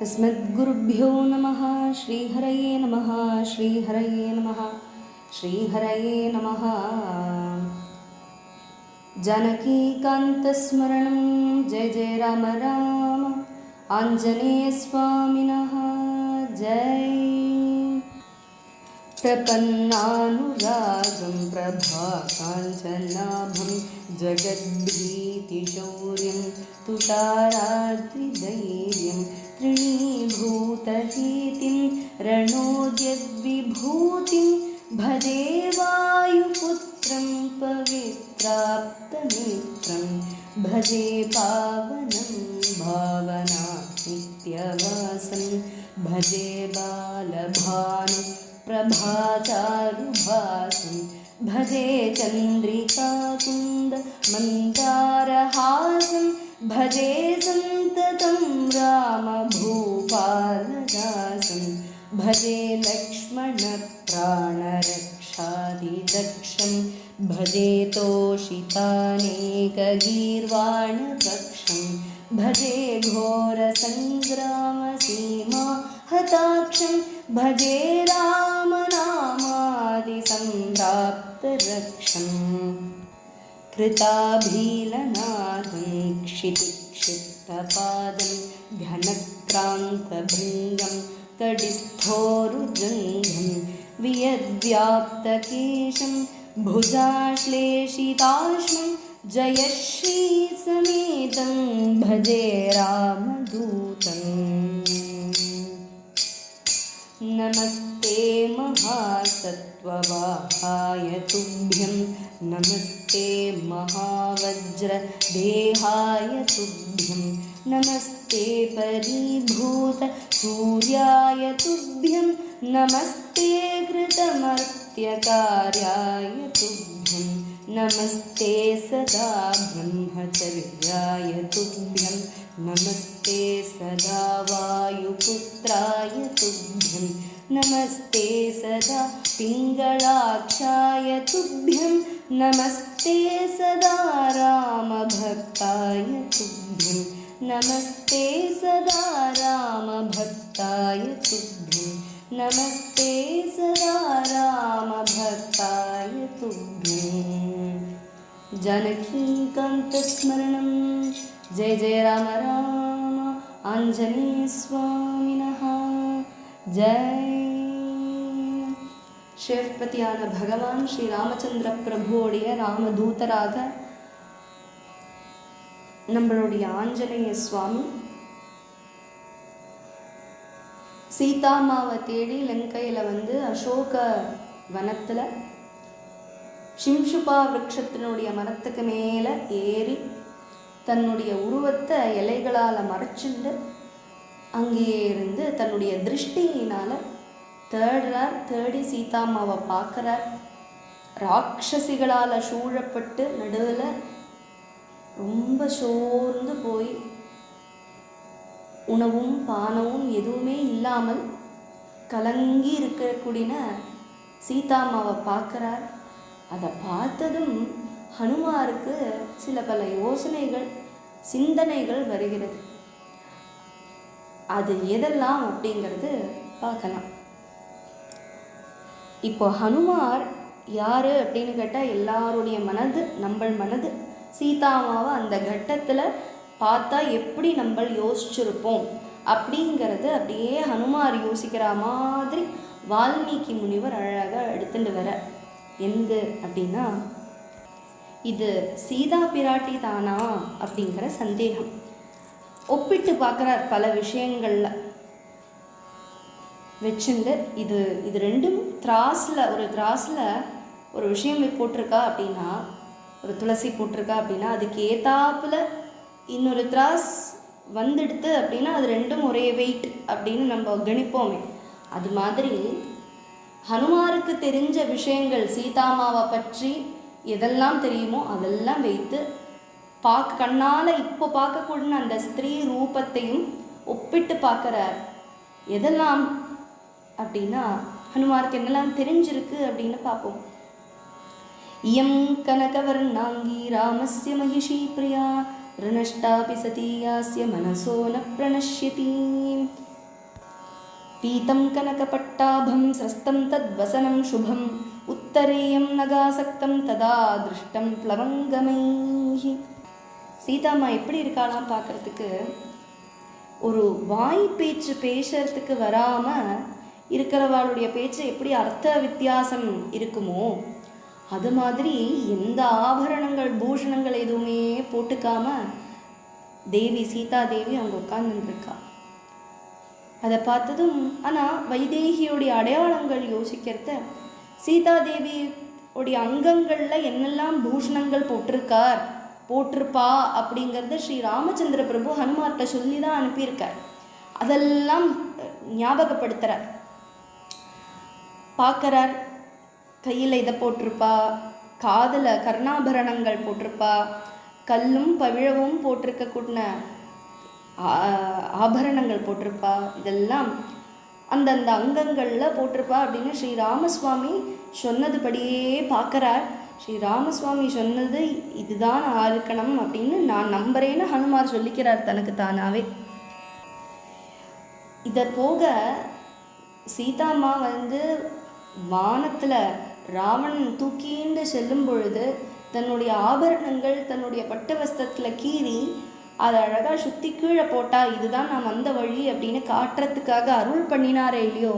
अस्मद्गुरुभ्यो नमः। श्रीहरये नमः। श्रीहरये नमः। श्रीहरये नमः। जानकीकान्तस्मरणं जय जय राम राम। आञ्जनेयस्वामिनः जय। प्रपन्नानुरागं प्रभाकाञ्चनाभं जगद्भीतिशौर्यं तुषाराद्रिधैर्यं तृणीभूतहेतिं रणोद्यद्विभूतिं भजे वायुपुत्रं पवित्राप्तमित्रं भजे पावनं भावनानित्यवासं भजे बालभानु प्रभाचारुभासं भजे चन्द्रिकाकुन्द मन्दारहासं भजे सन्ततं रामभूपालदासं भजे लक्ष्मणप्राणरक्षादिदक्षं भजे तोषितानेकगीर्वाणकक्षं भजे घोरसङ्ग्रामसीमा हताक्षं भजे रामनामादिसम्प्राप्तरक्षं कृताभीलनाथं क्षितिक्षिप्तपादं घनक्रान्तभृङ्गं कडिस्थोरुजङ्घं वियद्व्याप्तकेशं भुजाश्लेषिताश्मं जयश्रीसमेतं भजे रामदूतम्। नमस्ते महासत्त्ववाहाय तुभ्यं नमस्ते महावज्रदेहाय तुभ्यं नमस्ते परिभूतसूर्याय तुभ्यं नमस्ते कृतमर्त्यकार्याय तुभ्यं नमस्ते सदा ब्रह्मचर्याय तुभ्यं नमस्ते सदा वायुपुत्राय तुभ्यं नमस्ते सदा पिङ्गलाक्षाय तुभ्यं नमस्ते सदा रामभक्ताय तुभ्यं नमस्ते सदा रामभक्ताय तुभ्यं नमस्ते सदा रामभक्ताय तुभ्यं। जानकीकान्तस्मरणं जय जय राम राम। आञ्जनेयस्वामिनः जय। சிவபதியான பகவான் ஸ்ரீ ராமச்சந்திர பிரபுவோடைய ராமதூதராக நம்மளுடைய ஆஞ்சநேய சுவாமி சீதாமாவை தேடி லங்கையில் வந்து அசோக வனத்தில் ஷிம்ஷுபா விருட்சத்தினுடைய மரத்துக்கு மேலே ஏறி தன்னுடைய உருவத்தை இலைகளால் மறைச்சுண்டு அங்கேயே இருந்து தன்னுடைய திருஷ்டியினால் தேடி சீதாமாவை பார்க்குறார். ராட்சசிகளால் சூழப்பட்டு நடுவில் ரொம்ப சோர்ந்து போய் உணவும் பானமும் எதுவுமே இல்லாமல் கலங்கி இருக்கக்கூடிய சீதாமாவை பார்க்குறார். அதை பார்த்ததும் ஹனுமாருக்கு சில பல யோசனைகள் சிந்தனைகள் வருகிறது. அது எதெல்லாம் அப்படிங்கிறது பார்க்கலாம். இப்போ ஹனுமார் யார் அப்படின்னு கேட்டால் எல்லாருடைய மனது நம்ம மனது சீதாமாவை அந்த கட்டத்தில் பார்த்தா எப்படி நம்ம யோசிச்சிருப்போம் அப்படிங்கிறது அப்படியே ஹனுமார் யோசிக்கிற மாதிரி வால்மீகி முனிவர் அழகாக எடுத்துட்டு வர எந்த அப்படின்னா இது சீதா பிராட்டி தானா அப்படிங்கிற சந்தேகம் ஒப்பிட்டு பார்க்குறார் பல விஷயங்களில் வச்சுண்டு. இது ரெண்டும் கிராஸில் ஒரு விஷயம் போட்டிருக்கா அப்படின்னா, ஒரு துளசி போட்டிருக்கா அப்படின்னா அதுக்கு ஏத்தாப்பில் இன்னொரு திராஸ் வந்துடுத்து அப்படின்னா அது ரெண்டும் ஒரே வெயிட் அப்படின்னு நம்ம கணிப்போமே. அது மாதிரி ஹனுமாருக்கு தெரிஞ்ச விஷயங்கள் சீதாமாவை பற்றி எதெல்லாம் தெரியுமோ அதெல்லாம் வைத்து கண்ணால் இப்போ பார்க்கக்கூடிய அந்த ஸ்திரீ ரூபத்தையும் ஒப்பிட்டு பார்க்குறார். எதெல்லாம் அப்படின்னா ஹனுமாருக்கு என்னெல்லாம் தெரிஞ்சிருக்கு அப்படின்னு பார்ப்போம். இயம் கனகவர்ணாங்கி ராமஸ்ய மகிஷி பிரியா ऋनष्टापि सती यास्य मनसो न प्रणश्यति பீதம் கனகபட்டாபம் ஸ்ரஸ்தம் தத்வசனம் சுபம் உத்தரேயம் நகாசக்தம் ததா திருஷ்டம் ப்ளவங்கமைஹி. சீதாம்மா எப்படி இருக்காளாம் பார்க்குறதுக்கு, ஒரு வாய் பேச்சு பேசுறதுக்கு வராமல் இருக்கிறவாளுடைய பேச்சு எப்படி அர்த்த வித்தியாசம் இருக்குமோ அது மாதிரி எந்த ஆபரணங்கள் பூஷணங்கள் எதுவுமே போட்டுக்காம தேவி சீதா தேவி அங்கே உட்கார்ந்துருக்கா. அதை பார்த்ததும் ஆனால் வைதேகியோடைய அடையாளங்கள் யோசிக்கிறத, சீதாதேவியோடைய அங்கங்களில் என்னெல்லாம் பூஷணங்கள் போட்டிருப்பா அப்படிங்கிறத ஸ்ரீ ராமச்சந்திர பிரபு ஹனுமார்கிட்ட சொல்லி தான் அனுப்பியிருக்கார். அதெல்லாம் ஞாபகப்படுத்துகிறார். பார்க்குறார், கையில் இதை போட்டிருப்பா, காதில் கர்ணாபரணங்கள் போட்டிருப்பா, கல்லும் பவிழவும் போட்டிருக்கக்கூடிய ஆபரணங்கள் போட்டிருப்பா, இதெல்லாம் அந்தந்த அங்கங்களில் போட்டிருப்பா அப்படின்னு ஸ்ரீ ராமசுவாமி சொன்னதுபடியே பார்க்குறார். ஸ்ரீ ராமசுவாமி சொன்னது இதுதான் இருக்கணும் அப்படின்னு நான் நம்புறேன்னு ஹனுமார் சொல்லிக்கிறார் தனக்கு தானாவே. இதை போக சீதாம்மா வானத்தில் ராவணன் தூக்கிண்டு செல்லும் பொழுது தன்னுடைய ஆபரணங்கள் தன்னுடைய பட்டு வஸ்திரத்தில் கீறி அதை அழகாக சுற்றி கீழே போட்டா இதுதான் நான் வந்த வழி அப்படின்னு காட்டுறதுக்காக அருள் பண்ணினாரே இல்லையோ,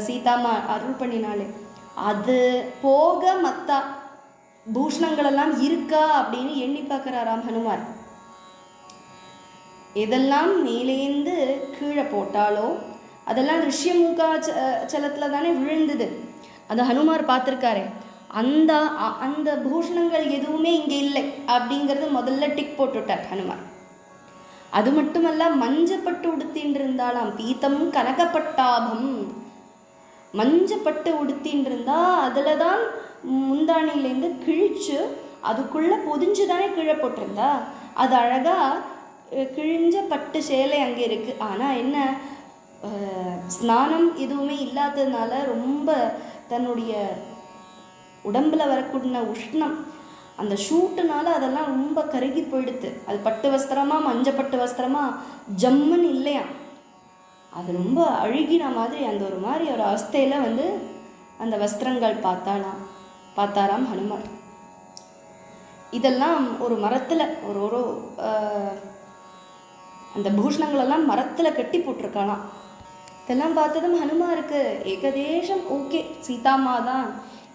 சீதாம்மா அருள் பண்ணினாலே, அது போக மற்ற பூஷணங்களெல்லாம் இருக்கா அப்படின்னு எண்ணி பார்க்குறாராம் ஹனுமார். எதெல்லாம் மேலேந்து கீழே போட்டாலோ அதெல்லாம் ரிஷ்யமுகா சலத்தில் தானே விழுந்தது. அதை ஹனுமார் பார்த்துருக்காரு. அந்த அந்த பூஷணங்கள் எதுவுமே இங்கே இல்லை அப்படிங்கிறது முதல்ல டிக் போட்டுட்டார் ஹனுமார். அது மட்டுமல்ல, மஞ்சப்பட்டு உடுத்தின்னு இருந்தாலாம், பீத்தம் கனகப்பட்டாபம், மஞ்சப்பட்டு உடுத்தின்னு இருந்தா அதில் தான் முந்தானிலேருந்து கிழிச்சு அதுக்குள்ளே பொதிஞ்சு தானே கீழே போட்டிருந்தா. அது அழகாக கிழிஞ்ச பட்டு சேலை அங்கே இருக்குது. ஆனால் என்ன, ஸ்நானம் எதுவுமே இல்லாததுனால ரொம்ப தன்னுடைய உடம்பில் வரக்கூடிய உஷ்ணம் அந்த ஷூட்டுனால அதெல்லாம் ரொம்ப கருகி போயிடுது. அது பட்டு வஸ்திரமா மஞ்சப்பட்டு வஸ்திரமா ஜம்முன்னு இல்லையா, அது ரொம்ப அழுகின மாதிரி அந்த ஒரு மாதிரி ஒரு அவஸ்தையில் அந்த வஸ்திரங்கள் பார்த்தாராம் ஹனுமார். இதெல்லாம் ஒரு மரத்தில் ஒரு அந்த பூஷணங்களெல்லாம் மரத்தில் கட்டி போட்டிருக்கலாம். இதெல்லாம் பார்த்ததும் ஹனுமாருக்கு ஏகதேசம் ஓகே, சீதாம்மா தான்.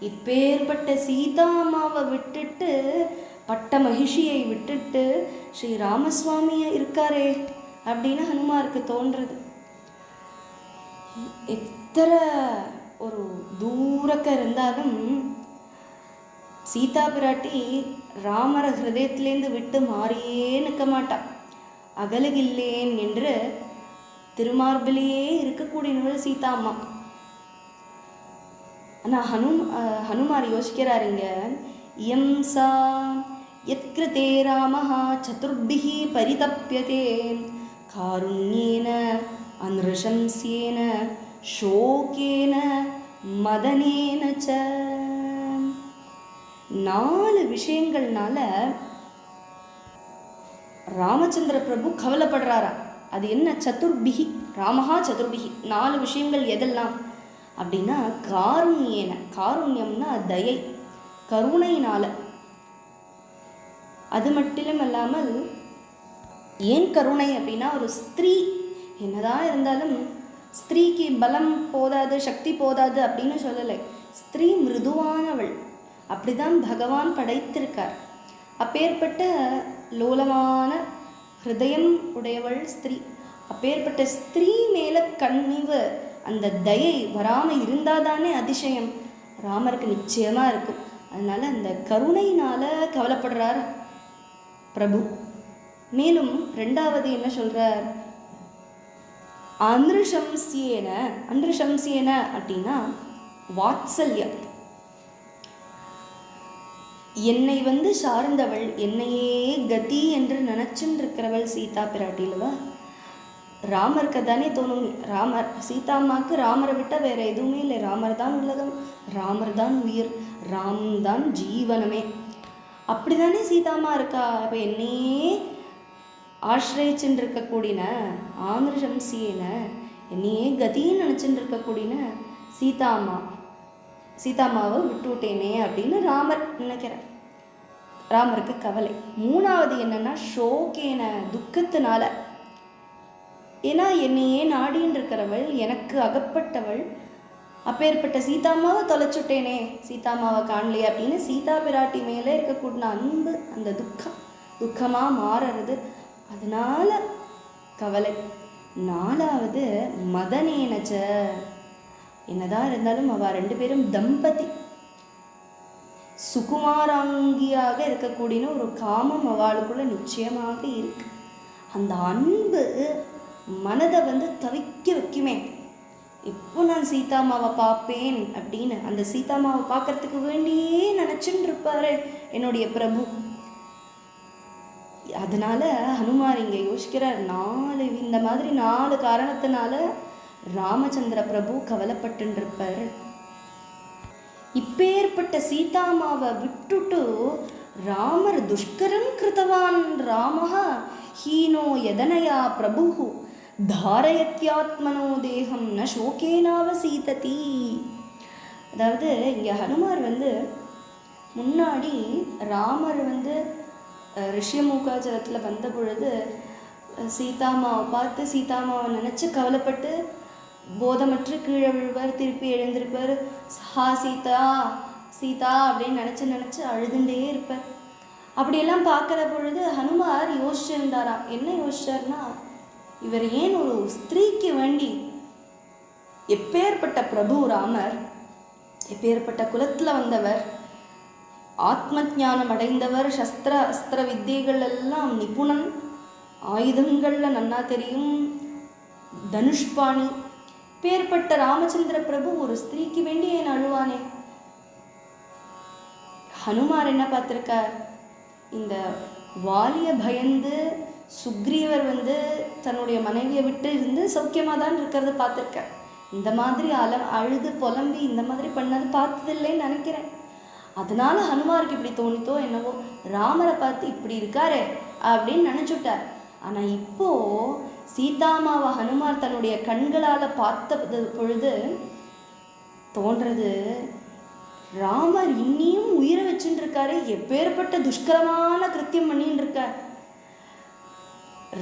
இப்பேற்பட்ட சீதாம்மாவை விட்டுட்டு பட்ட மகிஷியை விட்டுட்டு ஸ்ரீ ராமசுவாமியை இருக்காரே அப்படின்னு ஹனுமாருக்கு தோன்றது. எத்தனை ஒரு தூரக்க இருந்தாலும் சீதா பிராட்டி ராமர ஹிருதயத்திலேருந்து விட்டு மாறியே நிற்க மாட்டான். அகலுகில்லேன் என்று திருமார்பிலேயே இருக்கக்கூடியவள் சீதாம்மா. ஆனால் ஹனுமார் யோசிக்கிறாருங்க, இயம் சா யத்கிருதே ராமஹா சதுர்பிஹி பரிதப்யதே காருண்யேன அன்ருஷம்ஸ்யேன ஷோகேன மதனேன ச. 4 விஷயங்கள்னால ராமச்சந்திர பிரபு கவலைப்படுறாரா. அது என்ன? சதுர்பிஹி, ராமஹா சதுர்பிஹி, 4 விஷயங்கள் எதெல்லாம் அப்படின்னா, காருண்யேன, காருண்யம்னா தயை, கருணையினால. அது மட்டும் இல்லாமல் ஏன் கருணை அப்படின்னா, ஒரு ஸ்திரீ என்னதான் இருந்தாலும் ஸ்திரீக்கு பலம் போதாது, சக்தி போதாது அப்படின்னு சொல்லலை. ஸ்திரீ மிருதுவானவள், அப்படிதான் பகவான் படைத்திருக்கார். அப்பேற்பட்ட லோலமான ஹிருதயம் உடையவள் ஸ்திரீ. அப்பேற்பட்ட ஸ்திரீ மேலே கண்ணிவு அந்த தயை வராமல் இருந்தால் தானே அதிசயம் ராமருக்கு நிச்சயமாக இருக்கும். அதனால் அந்த கருணையினால் கவலைப்படுறார் பிரபு. மேலும் 2வது என்ன சொல்கிறார், அன்ருஷம்ஸ்யேன. அன்ருஷம்ஸ்யேன அப்படின்னா வாத்சல்யம். என்னை சார்ந்தவள், என்னையே கதி என்று நினச்சுன்னு இருக்கிறவள் சீதா பிராட்டிலவா. ராமருக்கு தானே தோணும், ராமர் சீதாம்மாவுக்கு ராமரை விட்டால் வேறு எதுவுமே இல்லை, ராமர் தான் உலகம், ராமர் தான் உயிர், ராம் தான் ஜீவனமே. அப்படி தானே சீதாம்மா இருக்கா. அப்போ என்னையே ஆசிரியச்சுன்னு இருக்கக்கூடிய ஆமிருஷம்சியேன, என்னையே கதின்னு நினச்சிட்டு இருக்கக்கூடிய சீதாமாவை விட்டுவிட்டேனே அப்படின்னு ராமர் நினைக்கிறார். ராமருக்கு கவலை. மூணாவது என்னன்னா ஷோகேன, துக்கத்தினால. ஏன்னா என்னையே நாடின்னு இருக்கிறவள், எனக்கு அகப்பட்டவள், அப்பேற்பட்ட சீதாமாவை தொலைச்சுட்டேனே, சீதாமாவை காணலையே அப்படின்னு சீதா பிராட்டி மேலே இருக்கக்கூடிய அன்பு, அந்த துக்கமாக மாறுறது, அதனால கவலை. நாலாவது மதனேனச்ச, என்னதான் இருந்தாலும் அவ 2 பேரும் தம்பதி, சுகுமாராங்கியாக இருக்கக்கூடிய ஒரு காமம் அவளுக்குள்ள நிச்சயமாக இருக்கு. அந்த அன்பு மனதை தவிக்க வைக்குமே. எப்போ நான் சீதாமாவை பார்ப்பேன் அப்படின்னு அந்த சீதாமாவை பார்க்கறதுக்கு வேண்டியே நினச்சின்னு இருப்பாரு என்னுடைய பிரபு. அதனால ஹனுமார் இங்கே யோசிக்கிறார், இந்த மாதிரி 4 காரணத்தினால ராமச்சந்திர பிரபு கவலைப்பட்டுருப்பார். இப்பேற்பட்ட சீதாமாவை விட்டுட்டு ராமர் துஷ்கரம் கிருத்தவான் ராமஹ ஹீனோ யதனயா பிரபு தாரயத்யாத்மனோ தேகம் ந சோகேனாவ சீததி. அதாவது இங்கே ஹனுமார் முன்னாடி ராமர் ரிஷியமூகாச்சலத்தில் வந்த பொழுது சீதாமாவை பார்த்து சீதாமாவை நினச்சி கவலைப்பட்டு போதமற்று கீழே விழுவார், திருப்பி எழுந்திருப்பார், ஹா சீதா சீதா அப்படின்னு நினச்சி அழுதுண்டே இருப்பார். அப்படியெல்லாம் பார்க்குற பொழுது ஹனுமார் யோசிச்சிருந்தாராம். என்ன யோசிச்சார்னா, இவர் ஏன் ஒரு ஸ்திரீக்கு வேண்டி, எப்பேற்பட்ட பிரபு ராமர், எப்பேற்பட்ட குலத்தில் வந்தவர், ஆத்ம ஞானம் அடைந்தவர், அஸ்திர வித்தியைகள் எல்லாம் நிபுணன், ஆயுதங்களில் நன்னா தெரியும், தனுஷ்பாணி, பேர்பட்ட ராமச்சந்திர பிரபு ஒரு ஸ்திரீக்கு வேண்டி ஏன் அழுவானே? ஹனுமார் என்ன பார்த்துருக்கார், இந்த வாலிய பயந்து சுக்ரீவர் தன்னுடைய மனைவியை விட்டு இருந்து சௌக்கியமாக தான் இருக்கிறத பார்த்துருக்கார். இந்த மாதிரி அழுது புலம்பி இந்த மாதிரி பண்ணது பார்த்ததில்லைன்னு நினைக்கிறேன். அதனால ஹனுமாருக்கு இப்படி தோணித்தோ என்னவோ, ராமரை பார்த்து இப்படி இருக்காரே அப்படின்னு நினச்சுட்டார். ஆனால் இப்போ சீதாமாவை ஹனுமார் தன்னுடைய கண்களால் பார்த்த பொழுது தோன்றது, ராமர் இன்னியும் உயிரை வச்சுட்டு இருக்காரு, எப்பேற்பட்ட துஷ்கரமான கிருத்தியம் பண்ணின்னு இருக்கார்.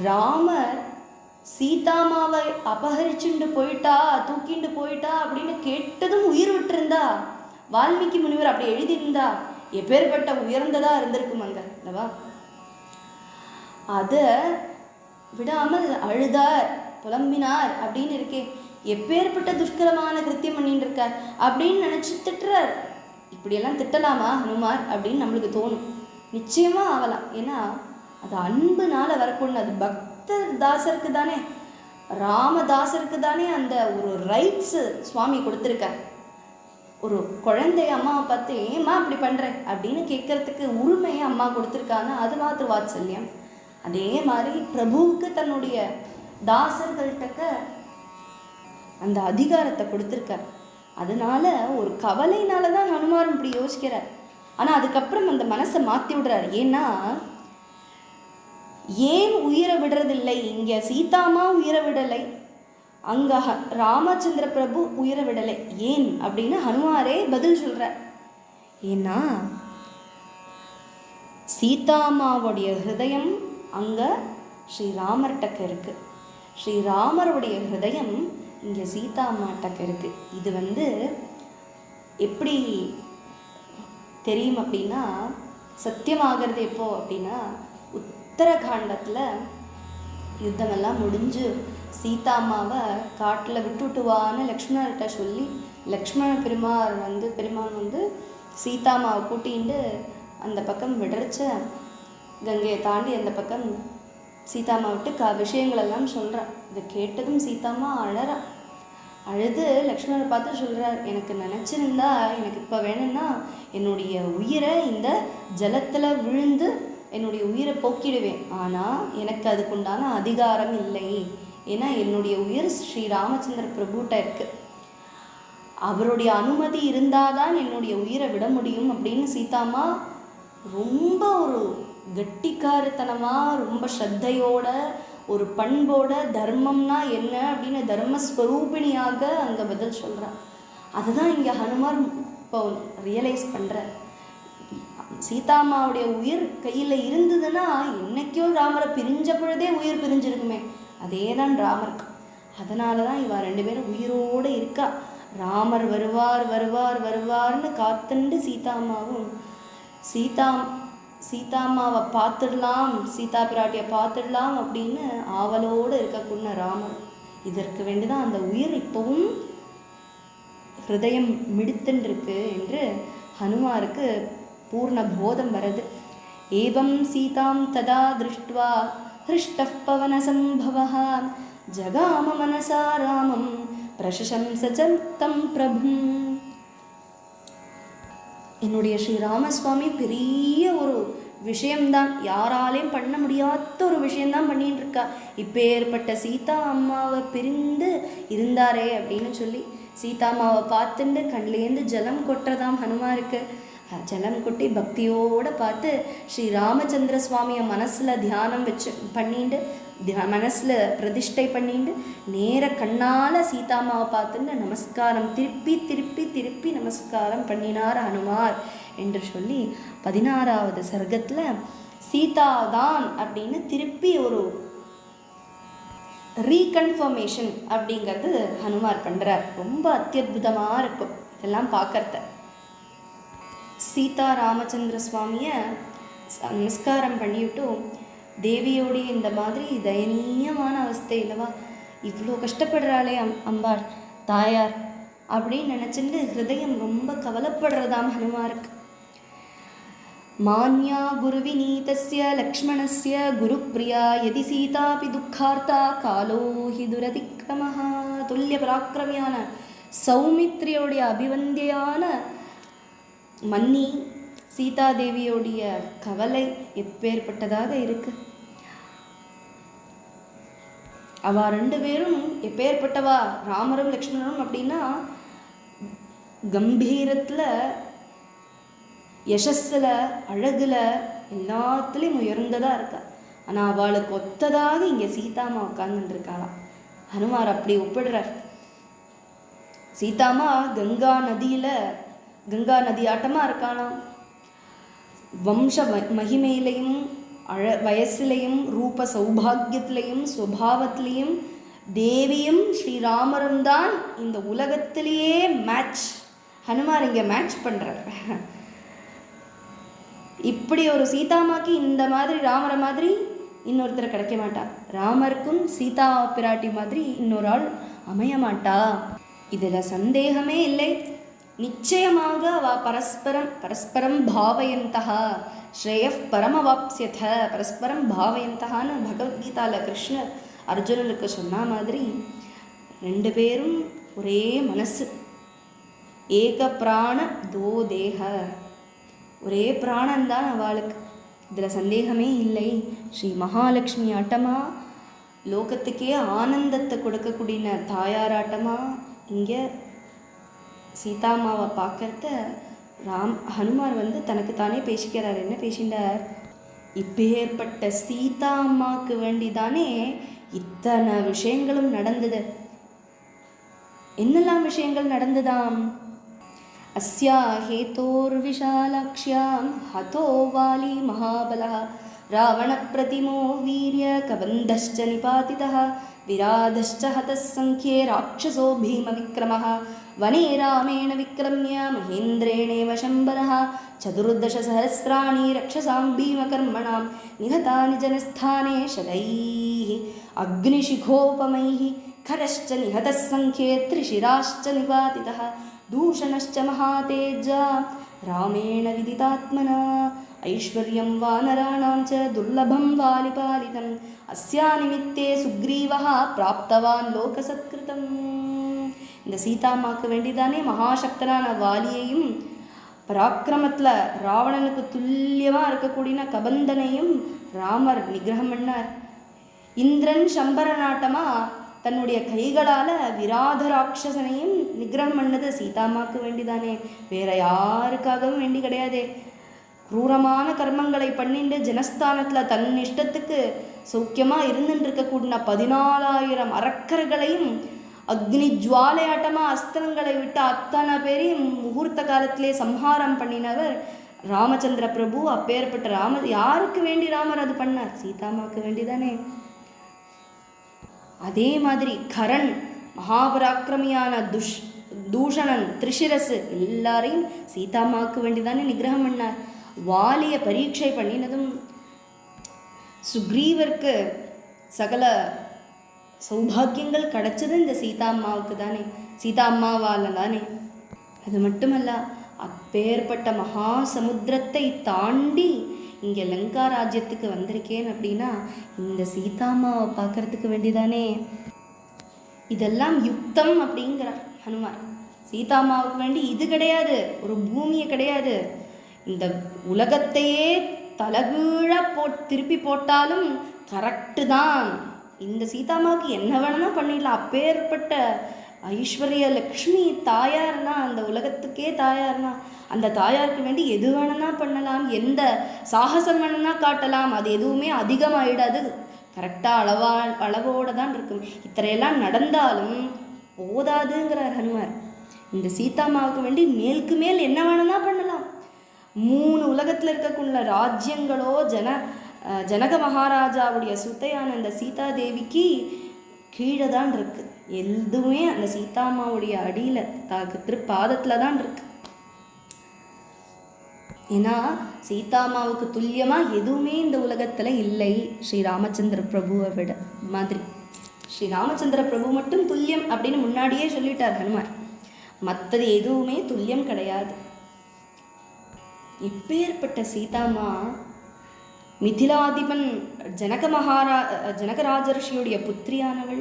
ராமர் சீதாமாவை அபகரிச்சுட்டு போயிட்டா, தூக்கிண்டு போயிட்டா அப்படின்னு கேட்டதும் உயிர் விட்டுருந்தா, வால்மீகி முனிவர் அப்படி எழுதியிருந்தா எப்பேற்பட்ட உயர்ந்ததா இருந்திருக்குமாங்க அல்லவா? அதை விடாமல் அழுதார், புலம்பினார் அப்படின்னு இருக்கே, எப்பேற்பட்ட துஷ்கரமான கிருத்தியம் பண்ணிட்டு இருக்கார் அப்படின்னு நினச்சி திட்டுறார். இப்படியெல்லாம் திட்டலாமா ஹனுமார் அப்படின்னு நம்மளுக்கு தோணும். நிச்சயமாக ஆகலாம். ஏன்னா அது அன்புனால வரக்கூடாது. அது பக்த தாசருக்கு தானே, ராமதாசருக்கு தானே அந்த ஒரு ரைட்ஸு சுவாமி கொடுத்துருக்கார். ஒரு குழந்தைய அம்மாவை பார்த்து ஏம்மா அப்படி பண்ணுறேன் அப்படின்னு கேட்கறதுக்கு உரிமையை அம்மா கொடுத்துருக்காங்க. அது மாத்திர வாத்சல்யம். அதே மாதிரி பிரபுவுக்கு தன்னுடைய தாசர்கள்கிட்ட அந்த அதிகாரத்தை கொடுத்துருக்கார். அதனால ஒரு கவலையினால தான் ஹனுமார் இப்படி யோசிக்கிறார். ஆனால் அதுக்கப்புறம் அந்த மனசை மாற்றி விடுறார். ஏன்னா ஏன் உயிரை விடுறதில்லை, இங்கே சீதாமா உயிரை விடலை, அங்கே ராமச்சந்திர பிரபு உயிரை விடலை, ஏன் அப்படின்னு ஹனுமாரே பதில் சொல்கிறார். ஏன்னா சீதாமாவுடைய ஹிருதயம் அங்கே ஸ்ரீராமர்கிட்ட இருக்குது, ஸ்ரீராமருடைய ஹிருதயம் இங்கே சீதாமாட்டக்க இருக்குது. இது எப்படி தெரியும் அப்படின்னா, சத்தியமாகிறது எப்போ அப்படின்னா, உத்தரகாண்டத்தில் யுத்தமெல்லாம் முடிஞ்சு சீதாமாவை காட்டில் விட்டுட்டுவான்னு லக்ஷ்மணர்கிட்ட சொல்லி, லக்ஷ்மண பெருமான் சீதாமாவை கூட்டிகிட்டு அந்த பக்கம் விடுறச்ச கங்கையை தாண்டி அந்த பக்கம் சீதாமா விட்டு விஷயங்களெல்லாம் சொல்கிறான். இதை கேட்டதும் சீதாமா அழறா. அழுது லக்ஷ்மணரை பார்த்து சொல்கிறார், எனக்கு நினச்சிருந்தா எனக்கு இப்போ வேணும்னா என்னுடைய உயிரை இந்த ஜலத்தில் விழுந்து என்னுடைய உயிரை போக்கிடுவேன். ஆனால் எனக்கு அதுக்குண்டான அதிகாரம் இல்லை. ஏன்னா என்னுடைய உயிர் ஸ்ரீ ராமச்சந்திர பிரபுட்ட இருக்குது, அவருடைய அனுமதி இருந்தால் தான் என்னுடைய உயிரை விட முடியும் அப்படின்னு சீதாமா ரொம்ப ஒரு கட்டிக்காரத்தனமாக ரொம்ப ஸ்ரத்தையோட ஒரு பண்போட தர்மம்னா என்ன அப்படின்னு தர்மஸ்வரூபிணியாக அங்கே பதில் சொல்கிறார். அதுதான் இங்கே ஹனுமார் இப்போ ரியலைஸ் பண்ணுறார். சீதாம்மாவுடைய உயிர் கையில் இருந்ததுன்னா என்னைக்கோ ராமரை பிரிஞ்ச பொழுதே உயிர் பிரிஞ்சிருக்குமே, அதே தான் ராமருக்கு. அதனால தான் இவ 2 பேரும் உயிரோடு இருக்கா. ராமர் வருவார் வருவார் வருவார்னு காத்துண்டு சீதாம்மாவை பார்த்துடலாம், சீதா பிராட்டியை பார்த்துடலாம் அப்படின்னு ஆவலோடு இருக்கக்கூடிய ராமர். இதற்கு வேண்டிதான் அந்த உயிர் இப்பவும் ஹிருதயம் மிடுத்துன்றிருக்கு என்று ஹனுமாருக்கு பூர்ண போதம் வருது. ஏவம் சீதாம் ததா திருஷ்ட்வா ஹிருஷ்டः பவனசம்பவः ஜகாம மனசா ராமம் பிரசம்ச தம் பிரபும். என்னுடைய ஸ்ரீராமசுவாமி பெரிய ஒரு விஷயம்தான், யாராலையும் பண்ண முடியாத ஒரு விஷயம்தான் பண்ணிட்டு இருக்கா. இப்போ ஏற்பட்ட சீதா அம்மாவை பிரிந்து இருந்தாரே அப்படின்னு சொல்லி சீதா அம்மாவை பார்த்துட்டு கண்லேருந்து ஜலம் கொட்டுறதாம் ஹனுமாருக்கு. ஜலம் கொட்டி பக்தியோடு பார்த்து ஸ்ரீ ராமச்சந்திர சுவாமியை மனசில் தியானம் வச்சு பண்ணிட்டு மனசில் பிரதிஷ்டை பண்ணிட்டு நேர கண்ணால் சீதாமாவை பார்த்துட்டு நமஸ்காரம் திருப்பி திருப்பி திருப்பி நமஸ்காரம் பண்ணினார் ஹனுமார் என்று சொல்லி 16வது சர்க்கத்தில் சீதாதான் அப்படின்னு திருப்பி ஒரு ரீகன்ஃபர்மேஷன் அப்படிங்கிறது ஹனுமார் பண்ணுறார். ரொம்ப அத்தியுதமாக இருக்கும் இதெல்லாம் பார்க்கறத. சீதா ராமச்சந்திர சுவாமியை நமஸ்காரம் பண்ணிவிட்டு தேவியோடைய இந்த மாதிரி தயனீயமான அவஸ்தை இல்லவா, இவ்வளோ கஷ்டப்படுறாளே அம்பாள் தாயார் அப்படின்னு நினச்சிட்டு ஹிருதயம் ரொம்ப கவலைப்படுறதாம் ஹனுமாருக்கு. மான்யா குருவிநீதஸ்ய லக்ஷ்மணஸ்ய குருப்ரியா யதி சீதாபி துக்கார்த்தா காலோ ஹி துரதிக்ரமஹ. துல்லிய பராக்கிரமியான சௌமித்ரியோடைய அபிவந்தியான மன்னி சீதாதேவியோடைய கவலை எப்பேற்பட்டதாக இருக்கு. அவ 2 பேரும் எப்பேற்பட்டவா, ராமரும் லக்ஷ்மணனும் அப்படின்னா கம்பீரத்தில், யசஸ்ஸில், அழகில் எல்லாத்துலேயும் உயர்ந்ததாக இருக்கா. ஆனால் அவளுக்கு ஒத்ததாக இங்கே சீதாமா உட்கார்ந்துருக்காளாம். ஹனுமார் அப்படி ஒப்பிடுறார். சீதாமா கங்கா நதி ஆட்டமாக இருக்காளாம். வம்ச மகிமையிலையும் வயசுலையும் ரூப சௌபாகியத்திலையும் சுபாவத்திலையும் தேவியும் ஸ்ரீராமரும் தான் இந்த உலகத்திலேயே மேட்ச். ஹனுமார் இங்கே மேட்ச் பண்ணுறார். இப்படி ஒரு சீதாமாக்கு இந்த மாதிரி ராமரை மாதிரி இன்னொருத்தர் கிடைக்க மாட்டா. ராமருக்கும் சீதா பிராட்டி மாதிரி இன்னொரு ஆள் அமைய மாட்டா, இதில் சந்தேகமே இல்லை. நிச்சயமாக அவ பரஸ்பரம் பாவயந்தா ஸ்ரேயப் பரமவாப்ஸ்யத. பரஸ்பரம் பாவயந்தான்னு பகவத்கீதாவில் கிருஷ்ணர் அர்ஜுனனுக்கு சொன்ன மாதிரி 2 பேரும் ஒரே மனசு, ஏக பிராண தோ தேக, ஒரே பிராணந்தான் அவளுக்கு, இதில் சந்தேகமே இல்லை. ஸ்ரீ மகாலட்சுமி ஆட்டமா, லோகத்துக்கே ஆனந்தத்தை கொடுக்கக்கூடிய தாயாராட்டமா இங்கே சீதாமாவை பார்க்கறத ஹனுமார் தனக்கு தானே பேசிக்கிறார். என்ன பேசிண்டார்? இப்பேற்பட்ட சீதா அம்மாவுக்கு வேண்டிதானே இத்தனை விஷயங்களும் நடந்தது. என்னெல்லாம் விஷயங்கள் நடந்ததாம்? அஸ்யா ஹேதோர் விஷாலாக்ஷ்யாம் ஹதோ வாலி மகாபலः ராவண பிரதிமோ வீரிய கபந்தश्च நிபாதிதः விராதश्च ஹதः சங்க்யே ராட்சசோ பீம விக்ரமः வனே ராமேண விக்ரம்ய மகேந்திரேணேவ சம்பரः சதுர்தசசஹஸ்ராணி ரக்ஷசாம் பீமகர்மணாம் நிஹதானி ஜனஸ்தானே சதைः அக்னிஷிகோபமைः खरश्च निहतः संख्ये त्रिशिराश्च निपातितः दूषणश्च महातेजा रामेण विदितात्मना ऐश्वर्यं वानराणां च दुर्लभं वालिपालितम् अस्या निमित्ते सुग्रीवः प्राप्तवान् लोकसत्कृतम्. இந்த சீதாமாக்கு வேண்டிதானே மகாசக்தனான வாலியையும் பராக்கிரமத்தில் ராவணனுக்கு துல்லியமாக இருக்கக்கூடிய கபந்தனையும் ராமர் நிகிரகம் பண்ணார். இந்திரன் சம்பர நாட்டமாக தன்னுடைய கைகளால் விராத ராட்சசனையும் நிகிரகம் பண்ணது சீதாமாக்கு வேண்டிதானே, வேற யாருக்காகவும் வேண்டி கிடையாதே. क्रूरமான கர்மங்களை பண்ணிட்டு ஜனஸ்தானத்தில் தன் இஷ்டத்துக்கு சௌக்கியமாக இருந்துட்டு இருக்கக்கூடிய 14,000 அரக்கர்களையும் அக்னி ஜுவாலையாட்டமாக அஸ்திரங்களை விட்டு அத்தனை பேரையும் முகூர்த்த காலத்திலே சம்ஹாரம் பண்ணினவர் ராமச்சந்திர பிரபு. அப்பேற்பட்ட யாருக்கு வேண்டி ராமர் அது பண்ணார்? சீதாமாவுக்கு வேண்டிதானே. அதே மாதிரி கரண் மகாபராக்கிரமியான தூஷணன் திரிஷிரசு எல்லாரையும் சீதாமாவுக்கு வேண்டிதானே நிகிரகம் பண்ணார். வாலிய பரீட்சை பண்ணினதும் சுக்ரீவருக்கு சகல சௌபாகியங்கள் கிடைச்சது இந்த சீதா அம்மாவுக்கு தானே, சீதா அம்மாவால் தானே. அது மட்டுமல்ல, அப்பேற்பட்ட மகா சமுத்திரத்தை தாண்டி இங்கே லங்கா ராஜ்யத்துக்கு வந்திருக்கேன் அப்படின்னா இந்த சீதாம்மாவை பார்க்கறதுக்கு வேண்டிதானே. இதெல்லாம் யுக்தம் அப்படிங்கிறார் ஹனுமார். சீதாம்மாவுக்கு வேண்டி இது கிடையாது, ஒரு பூமியை கிடையாது, இந்த உலகத்தையே தலகீழா திருப்பி போட்டாலும் கரெக்டு தான். இந்த சீதாம்மாவுக்கு என்ன வேணும்னா பண்ணிடலாம். அப்பேற்பட்ட ஐஸ்வர்ய லக்ஷ்மி தாயார்னா, அந்த உலகத்துக்கே தாயார்னா, அந்த தாயாருக்கு வேண்டி எது வேணும்னா பண்ணலாம், எந்த சாகசம் வேணும்னா காட்டலாம். அது எதுவுமே அதிகமாகிடாது, கரெக்டாக அளவோடு தான் இருக்கும். இத்தனையெல்லாம் நடந்தாலும் போதாதுங்கிறார் ஹனுமார். இந்த சீதாம்மாவுக்கு வேண்டி மேலுக்கு மேல் என்ன வேணும்னா பண்ணலாம். 3 உலகத்தில் இருக்கக்குள்ள ராஜ்யங்களோ ஜனக மகாராஜாவுடைய சுத்தையான அந்த சீதா தேவிக்கு கீழே தான் இருக்கு. எதுவுமே அந்த சீதாம்மாவுடைய அடியில் திருப்பாதத்தில் தான் இருக்கு. ஏன்னா சீதாம்மாவுக்கு துல்லியமாக எதுவுமே இந்த உலகத்தில் இல்லை. ஸ்ரீ ராமச்சந்திர பிரபுவை விட மாதிரி ஸ்ரீ ராமச்சந்திர பிரபு மட்டும் துல்லியம் அப்படின்னு முன்னாடியே சொல்லிட்டார் ஹனுமார். மற்றது எதுவுமே துல்லியம் கிடையாது. எப்பேற்பட்ட சீதாம்மா மிதிலாதிபன் ஜனகராஜர்ஷியுடைய புத்திரியானவள்,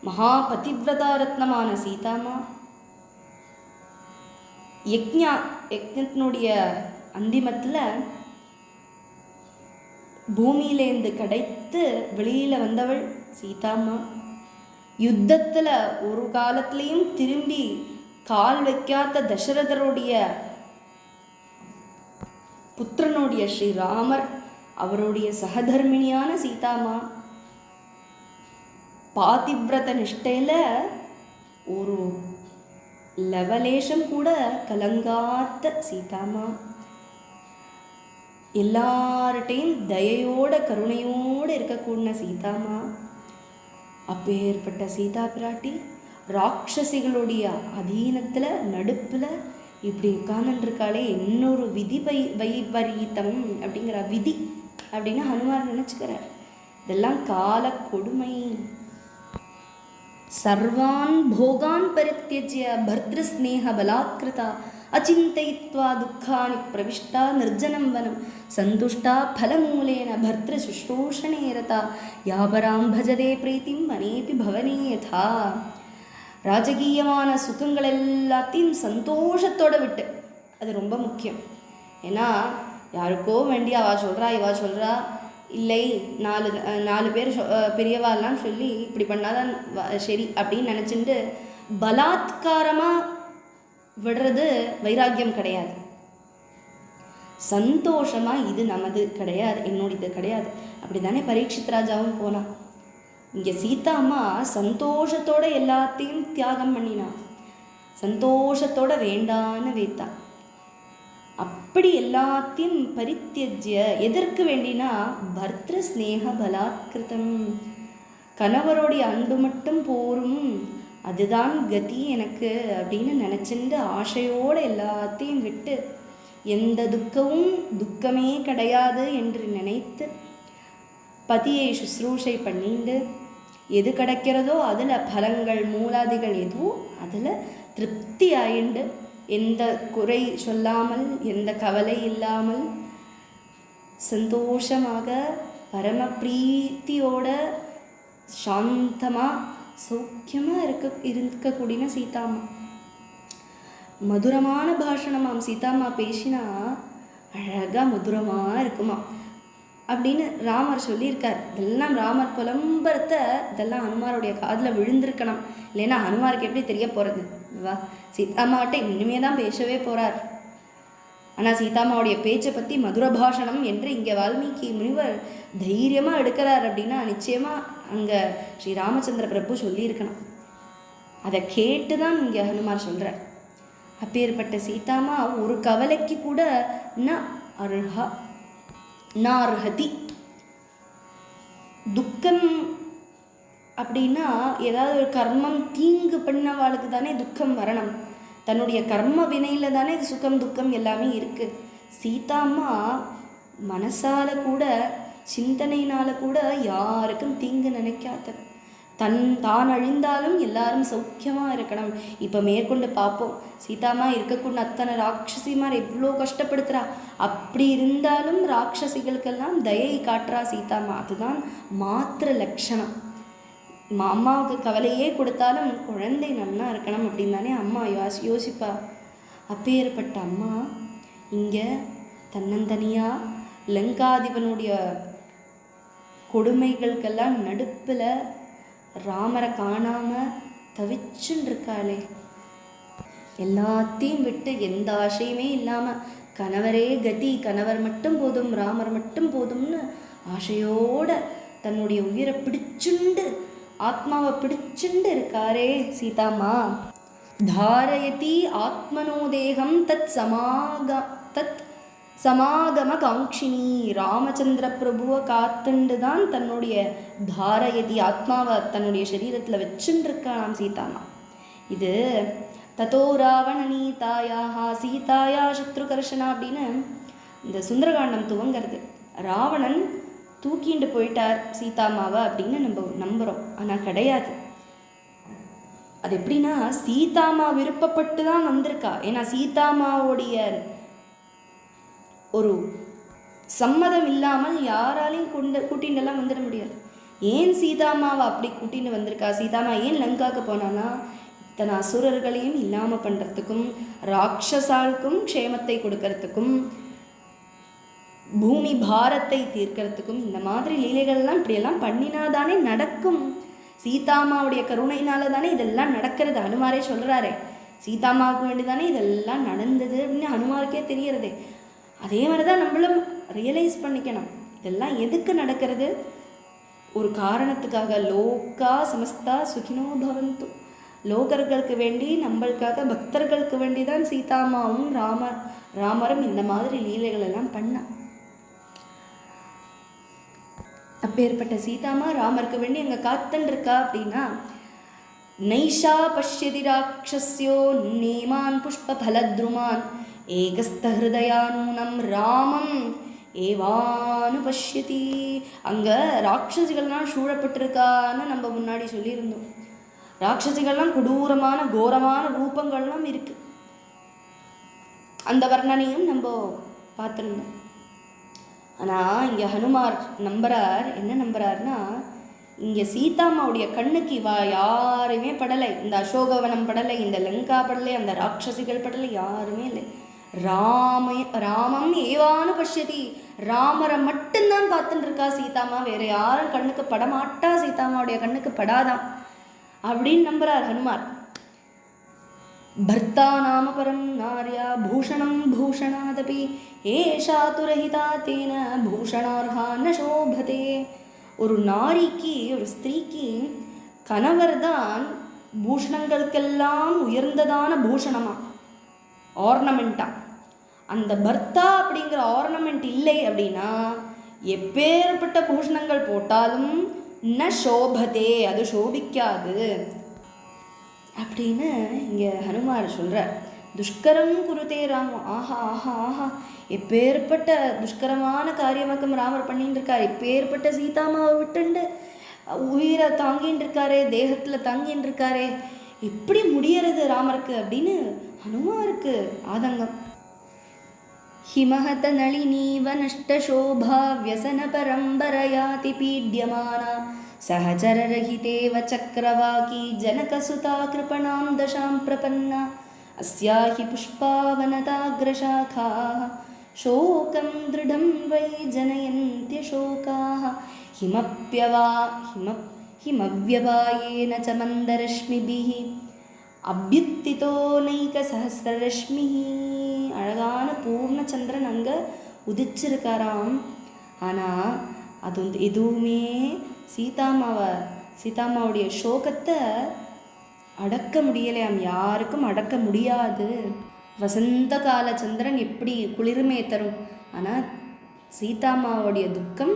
மகா பதிவிரதா ரத்னமான சீதாம்மா. யஜ்ஞத்தினுடைய அந்திமத்தில் பூமியிலேருந்து கிடைத்து வெளியில் வந்தவள் சீதாம்மா. யுத்தத்தில் ஒரு காலத்திலையும் திரும்பி கால் வைக்காத தசரதருடைய புத்திரனுடைய ஸ்ரீராமர், அவருடைய சகதர்மிணியான சீதாம்மா. பாதிவிரத நிஷ்டையில் ஒரு லவலேஷம் கூட கலங்காத்த சீதாம்மா. எல்லார்ட்டையும் தயையோட கருணையோடு இருக்கக்கூடிய சீதாம்மா. அப்பேற்பட்ட சீதா பிராட்டி ராட்சசிகளுடைய அதீனத்தில் நடுப்பில் இப்படி உட்கார்ந்துருக்காளே, இன்னொரு விதி வைபரீதம் அப்படிங்கிற விதி அப்படின்னு ஹனுமார் நினச்சிக்கிறார். இதெல்லாம் கால கொடுமை. சர்வான் போகான் பரித்யஜ்ய பர்த்ரு ஸ்நேக பலாத்கிருதா அச்சிந்தயித்வா துக்கானி பிரவிஷ்டா நிர்ஜனம் வனம் சந்துஷ்டா பலமூலேன பர்த்ரு சுஷ்ரூஷணே ரதா யாபராம் பஜதே பிரீத்திம் வனேபி பவனே யதா. ராஜகீயமான சுகங்கள் எல்லாத்தையும் சந்தோஷத்தோடு விட்டு, அது ரொம்ப முக்கியம். ஏன்னா யாருக்கோ வேண்டி அவா சொல்கிறா இவா சொல்கிறா, இல்லை 4 பேர் பெரியவாலாம் சொல்லி இப்படி பண்ணாதான் சரி அப்படின்னு நினச்சிட்டு பலாத்காரமாக விடுறது வைராக்கியம் கிடையாது. சந்தோஷமாக இது நமது கிடையாது, என்னோடது கிடையாது. அப்படி தானே பரீட்சித் ராஜாவும் போனான். இங்கே சீதா அம்மா சந்தோஷத்தோட எல்லாத்தையும் தியாகம் பண்ணினா, சந்தோஷத்தோட வேண்டான்னு வைத்தா. அப்படி எல்லாத்தையும் பரித்தியஜ்ய எதற்கு வேண்டினா பர்த்ரு ஸ்நேக பலாத்கிருதம், கணவருடைய அன்பு மட்டும் போரும், அதுதான் கதி எனக்கு அப்படின்னு நினச்சிட்டு ஆசையோடு எல்லாத்தையும் விட்டு எந்த துக்கமும் துக்கமே கிடையாது என்று நினைத்து பதியை சுশ্ரூஷை பண்ணிண்டு எது கிடைக்கிறதோ அதில் பலங்கள் மூலாதிகள் எதுவோ அதில் திருப்தி ஆயிண்டு எந்த குறை சொல்லாமல் எந்த கவலை இல்லாமல் சந்தோஷமாக பரம பிரீத்தியோட சாந்தமாக சௌக்கியமாக இருக்கக்கூடிய சீதாம்மா. மதுரமான பாஷணமாம் சீதாம்மா பேசினா அழகாக மதுரமாக இருக்குமா அப்படின்னு ராமர் சொல்லியிருக்கார். இதெல்லாம் ராமர் புலம்பரத்தை இதெல்லாம் ஹனுமாருடைய காதில் விழுந்திருக்கணும். இல்லைன்னா ஹனுமாருக்கு எப்படி தெரிய போகிறது? வா, சீதாம்மாவட்ட இனிமே தான் பேசவே போகிறார். ஆனால் சீதாமாவுடைய பேச்சை பற்றி மதுர பாஷணம் என்று இங்கே வால்மீகி முனிவர் தைரியமாக எடுக்கிறார் அப்படின்னா நிச்சயமாக அங்கே ஸ்ரீ ராமச்சந்திர பிரபு சொல்லியிருக்கணும். அதை கேட்டு தான் இங்கே ஹனுமார் சொல்கிறார். அப்பேற்பட்ட சீதாமா ஒரு கவலைக்கு கூட அர்ஹதி. துக்கம் அப்படின்னா ஏதாவது ஒரு கர்மம் தீங்கு பண்ணவாளுக்கு தானே துக்கம் வரணும். தன்னுடைய கர்ம வினையில் தானே இது சுகம் துக்கம் எல்லாமே இருக்குது. சீதாம்மா மனசால் கூட சிந்தனையினால் கூட யாருக்கும் தீங்கு நினைக்காத, தான் அழிந்தாலும் எல்லாரும் சௌக்கியமாக இருக்கணும். இப்போ மேற்கொண்டு பார்ப்போம், சீதாம்மா இருக்கக்கூடிய அத்தனை ராட்சசிமார் எவ்வளோ கஷ்டப்படுத்துகிறா. அப்படி இருந்தாலும் ராட்சசிகளுக்கெல்லாம் தயை காட்டுறா சீதாம்மா. அதுதான் மாத்திர லட்சணம். அம்மாவுக்கு கவலையே கொடுத்தாலும் குழந்தை நல்லா இருக்கணும் அப்படின்னு தானே அம்மா யோசிப்பா. அப்பேற்பட்ட அம்மா இங்கே தன்னந்தனியாக லங்காதிபனுடைய கொடுமைகளுக்கெல்லாம் நடுப்பில் ராமரை காணாமல் தவிச்சுன்னு இருக்காளே. எல்லாத்தையும் விட்டு எந்த ஆசையுமே இல்லாமல் கணவரே கதி, கணவர் மட்டும் போதும், ராமர் மட்டும் போதும்னு ஆசையோடு தன்னுடைய உயிரை பிடிச்சுண்டு ஆத்மாவை பிடிச்சுண்டு இருக்காரே சீதாமா. தாரயதி ஆத்மனோ தேகம் தத் சமாகம காங்கினி. ராமச்சந்திர பிரபுவை காத்துண்டு தான் தன்னுடைய தாரயதி ஆத்மாவை தன்னுடைய சரீரத்தில் வச்சுருக்காளாம் சீதாமா. இது ததோ ராவண நீதாயாக சீதாயா சத்ருகர்ஷனா அப்படின்னு இந்த சுந்தரகாண்டம் துவங்கிறது. ராவணன் தூக்கிண்டு போயிட்டார் சீதாமாவை அப்படின்னு நம்ம நம்புகிறோம். ஆனால் கிடையாது. அது எப்படின்னா சீதாமா விருப்பப்பட்டு தான் வந்திருக்கா. ஏன்னா சீதாமாவுடைய ஒரு சம்மதம் இல்லாமல் யாராலையும் கூட்டிகிட்டெல்லாம் வந்துட முடியாது. ஏன் சீதாமாவை அப்படி கூட்டின்னு வந்திருக்கா? சீதாமா ஏன் லங்காவுக்கு போனான்னா இத்தனை அசுரர்களையும் இல்லாமல் பண்ணுறதுக்கும், ராட்சசாளுக்கும் க்ஷேமத்தை கொடுக்கறதுக்கும், பூமி பாரத்தை தீர்க்கிறதுக்கும் இந்த மாதிரி லீலைகள்லாம் இப்படியெல்லாம் பண்ணினாதானே நடக்கும். சீதாமாவுடைய கருணையினால தானே இதெல்லாம் நடக்கிறது. ஹனுமாரே சொல்கிறாரே, சீதாமாவுக்கு வேண்டி தானே இதெல்லாம் நடந்தது அப்படின்னு ஹனுமாருக்கே தெரியறதே. அதே மாதிரி தான் நம்மளும் ரியலைஸ் பண்ணிக்கணும், இதெல்லாம் எதுக்கு நடக்கிறது? ஒரு காரணத்துக்காக. லோகா சமஸ்தா சுகினோ பவந்து. லோகர்களுக்கு வேண்டி, நம்மளுக்காக, பக்தர்களுக்கு வேண்டி தான் சீதாமாவும் ராமரும் இந்த மாதிரி லீலைகள் எல்லாம் பண்ணா. அப்பேற்பட்ட சீதாமா ராமருக்கு வேண்டி அங்கே காத்துருக்கா அப்படின்னா நைஷா பஷ்யதி ராட்சஸ்யோ நேமான் புஷ்ப பலத்ருமான் ஏகஸ்த ஹிருதயானூனம் ராமம் ஏவானு பஷ்யதி. அங்கே ராட்சசிகள்லாம் சூழப்பட்டிருக்கான்னு நம்ம முன்னாடி சொல்லியிருந்தோம். ராட்சசிகள்லாம் கொடூரமான கோரமான ரூபங்கள்லாம் இருக்கு. அந்த வர்ணனையும் நம்ம பார்த்துருந்தோம். ஆனால் இங்கே ஹனுமார் நம்புறார். என்ன நம்புறாருன்னா, இங்கே சீதாமாவுடைய கண்ணுக்கு யாருமே படலை. இந்த அசோகவனம் படலை, இந்த லங்கா படலை, அந்த ராட்சசிகள் படலை, யாருமே இல்லை. ராமம் ஏவானு பஷ்யதி. ராமரை மட்டும்தான் பார்த்துட்டு இருக்கா சீதாமா. வேற யாரும் கண்ணுக்கு படமாட்டா, சீதாமாவுடைய கண்ணுக்கு படாதான் அப்படின்னு நம்புறார் ஹனுமார். பர்த்தா நாம பரம் நார்யா பூஷணம் பூஷணாதபி ஏஷா துரஹிதா தேன பூஷணார்ஹா ந சோபதே. ஒரு நாரிக்கு, ஒரு ஸ்திரீக்கு கணவர் தான் பூஷணங்களுக்கெல்லாம் உயர்ந்ததான பூஷணமா, ஆர்னமெண்ட்டா. அந்த பர்த்தா அப்படிங்கிற ஆர்னமெண்ட் இல்லை அப்படின்னா எப்பேற்பட்ட பூஷணங்கள் போட்டாலும் ந சோபதே, அது சோபிக்காது அப்படின்னு இங்கே ஹனுமார் சொல்கிறார். துஷ்கரம் குருதே ராமம். ஆஹா ஆஹா ஆஹா, எப்பேற்பட்ட துஷ்கரமான காரியமாக்கம் ராமர் பண்ணிட்டு இருக்கார். எப்பேற்பட்ட சீதாமாவை விட்டுண்டு உயிரை தாங்கின்னு இருக்காரே, தேகத்தில் தாங்கின்னு இருக்காரே, எப்படி முடியறது ராமருக்கு அப்படின்னு ஹனுமாருக்கு ஆதங்கம். ஹிமஹத நளினீவ நஷ்டசோபா வியசன பரம்பரயாதி பீட்யமானா सहचररहितेव चक्रवाकी जनकसुता कृपणां दशां प्रपन्ना अस्या हि पुष्पावनताग्रशाखाः शोकं दृढं वै जनयन्त्यशोकाः हिमव्यवायेन च मन्दरश्मिभिः அபியுத்திதோ நைக சஹஸ்ரரஷ்மி. அழகான பூர்ணச்சந்திரன் அங்கே உதிச்சிருக்காராம். ஆனால் அது வந்து எதுவுமே சீதாமாவுடைய சோகத்தை அடக்க முடியலையாம். யாருக்கும் அடக்க முடியாது. வசந்த கால சந்திரன் எப்படி குளிர்மை தரும், ஆனால் சீதாமாவுடைய துக்கம்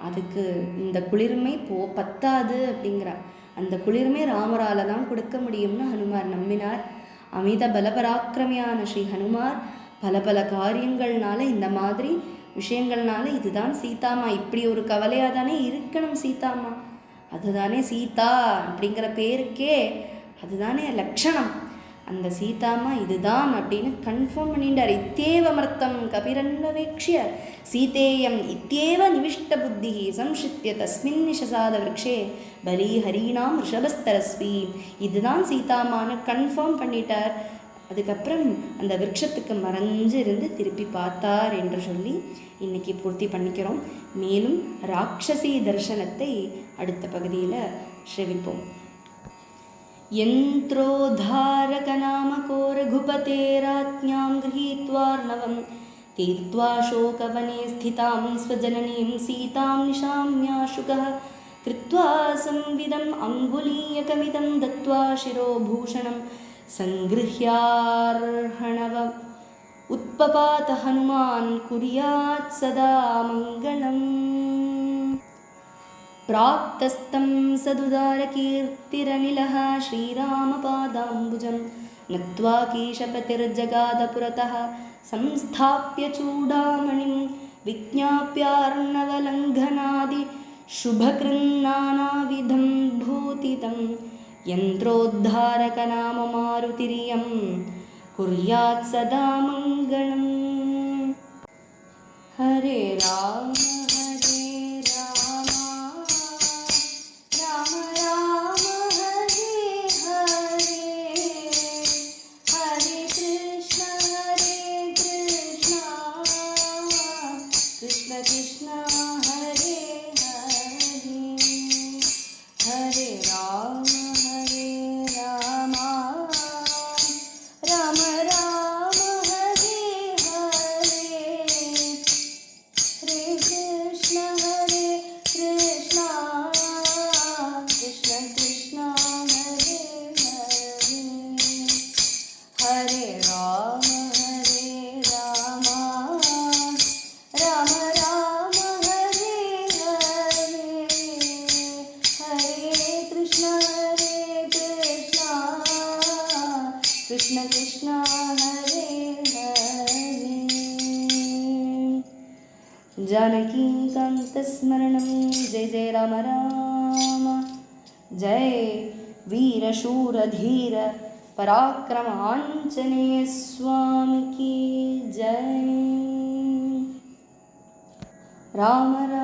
அதுக்கு இந்த குளிர்மை பத்தாது அப்படிங்கிறார். அந்த குளிர்மை ராமரால் தான் கொடுக்க முடியும்னு ஹனுமார் நம்பினார். அமித பலபராக்கிரமியான ஸ்ரீ ஹனுமார் பல பல காரியங்கள்னால, இந்த மாதிரி விஷயங்கள்னால, இதுதான் சீதாமா, இப்படி ஒரு கவலையாக தானே இருக்கணும் சீதாமா, அதுதானே சீதா அப்படிங்கிற பேருக்கே அதுதானே லட்சணம். அந்த சீதாமா இதுதான் அப்படின்னு கன்ஃபார்ம் பண்ணிட்டார். இத்தேவமர்த்தம் கபிரன்வவேக்ஷிய சீதேயம் இத்தேவ நிவிஷ்ட புத்தி சம்ஷித்ய தஸ்மின் நிஷசாத விரக்ஷே பலி ஹரீனாம் ரிஷபஸ்தரஸ்வி. இதுதான் சீதாமான்னு கன்ஃபார்ம் பண்ணிட்டார். அதுக்கப்புறம் அந்த விரக்ஷத்துக்கு மறைஞ்சு இருந்து திருப்பி பார்த்தார் என்று சொல்லி இன்னைக்கு பூர்த்தி பண்ணிக்கிறோம். மேலும் ராட்சசி தர்சனத்தை அடுத்த பகுதியில் ஸ்ரவிப்போம். यन्त्रोद्धारकनामको रघुपतेराज्ञां गृहीत्वार्णवं तीर्त्वा शोकवने स्थितां स्वजननीं सीतां निशाम्याशुकः कृत्वा संविदम् अङ्गुलीयकमिदं दत्त्वा शिरोभूषणं सङ्गृह्यार्हणव उत्पपात हनुमान् कुर्यात् सदा मङ्गलम्. प्राप्तस्तं सदुदारकीर्तिरनिलः श्रीरामपादाम्बुजं नत्वा केशपतिर्जगाद पुरतः संस्थाप्य चूडामणिं विज्ञाप्यार्णवलङ्घनादि शुभकृन्नानाविधं भूतितं यन्त्रोद्धारकनाममारुतिरियं कुर्यात् सदा मङ्गलम्. हरे राम जानकीकान्तस्मरणं जय जय राम राम. जय वीरशूरधीर पराक्रम आञ्जनेय स्वामी की जय. राम राम.